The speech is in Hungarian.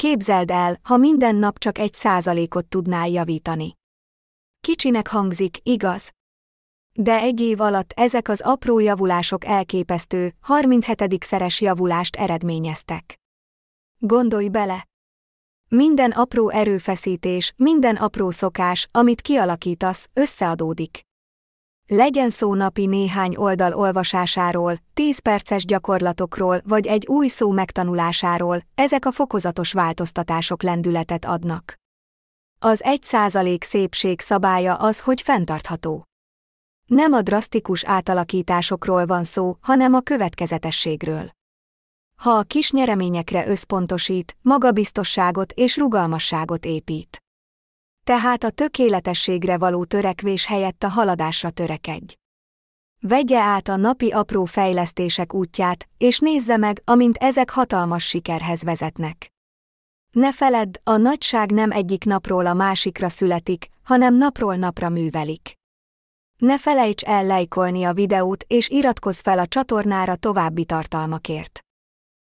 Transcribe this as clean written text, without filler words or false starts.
Képzeld el, ha minden nap csak 1%-ot tudnál javítani. Kicsinek hangzik, igaz? De egy év alatt ezek az apró javulások elképesztő, 37-szeres javulást eredményeztek. Gondolj bele! Minden apró erőfeszítés, minden apró szokás, amit kialakítasz, összeadódik. Legyen szó napi néhány oldal olvasásáról, 10 perces gyakorlatokról vagy egy új szó megtanulásáról, ezek a fokozatos változtatások lendületet adnak. Az 1% szépség szabálya az, hogy fenntartható. Nem a drasztikus átalakításokról van szó, hanem a következetességről. Ha a kis nyereményekre összpontosít, magabiztosságot és rugalmasságot épít. Tehát a tökéletességre való törekvés helyett a haladásra törekedj. Vegye át a napi apró fejlesztések útját, és nézze meg, amint ezek hatalmas sikerhez vezetnek. Ne feledd, a nagyság nem egyik napról a másikra születik, hanem napról napra művelik. Ne felejts el lájkolni a videót és iratkozz fel a csatornára további tartalmakért.